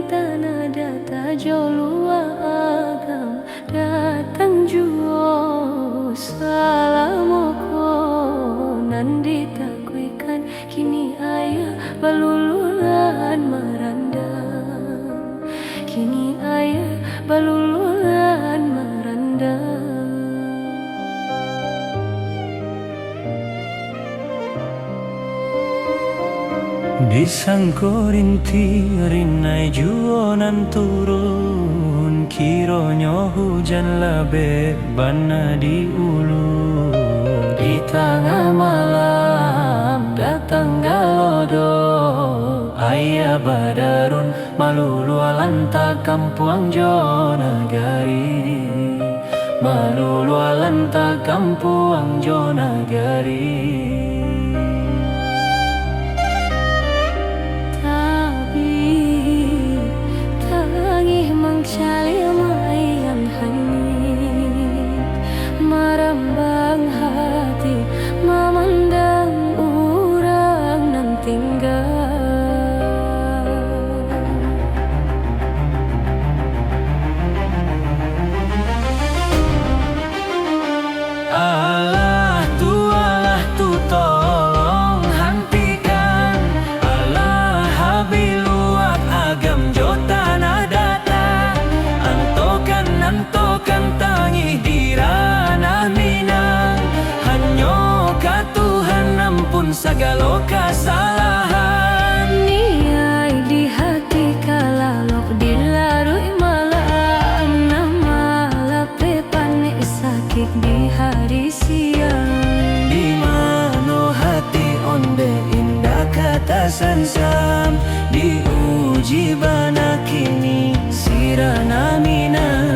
tanah data jolua agam datang juo salamoko nandi takuikan kini ayah balululan merandang, kini ayah balululan merandang. Di sangkorinti rinai juonan turun, kironyo hujan labe bana di ulu. Di tengah malam datang galodo, ayah badarun malulu alanta kampuang jonagari, malulu alanta kampuang jonagari. Cali mayan hani marambang hati memandang orang nan tinggal. Allah tu tolong hentikan, Allah habiluat agam jota nada. Antokan tangi di ranah Minang, hanyo ka Tuhan ampun segala kesalahan. Niai di hati kalalok dilarui malam, nama lape panik sakit di hari siang. Di mano hati onde indah kata sansam, diuji bana kini sirana Minang.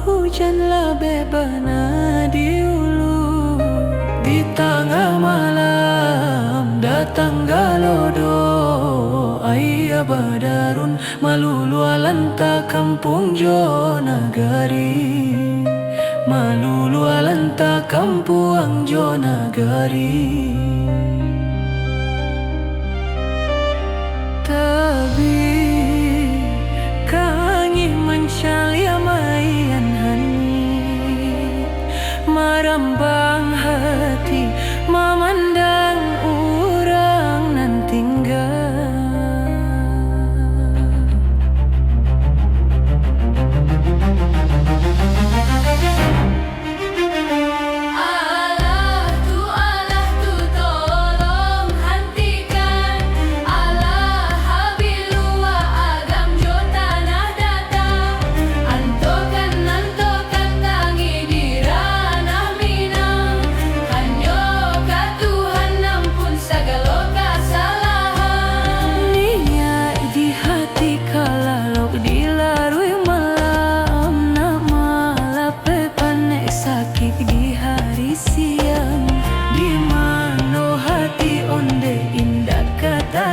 Hujan labe bana di ulu, di tengah malam datang galodo, ayah badarun malulu alanta kampung jonagari, malulu alanta kampung jonagari. Tapi kangi mencali mayan marambang hati memandang orang nan tinggal. Allah tu tolong hentikan, Allah habilua agam jota nadata, antokan tangi dira.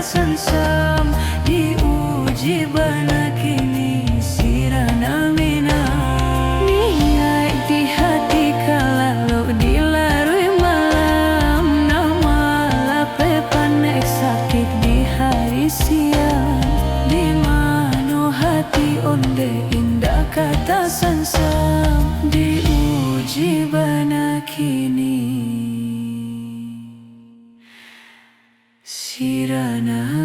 Sansam diuji bana kini sirana Minang. Niai di hati kalau dilarui malam, nama lape panek sakit di hari siang. Di mano hati onde indah kata sansam diuji bana kini sirana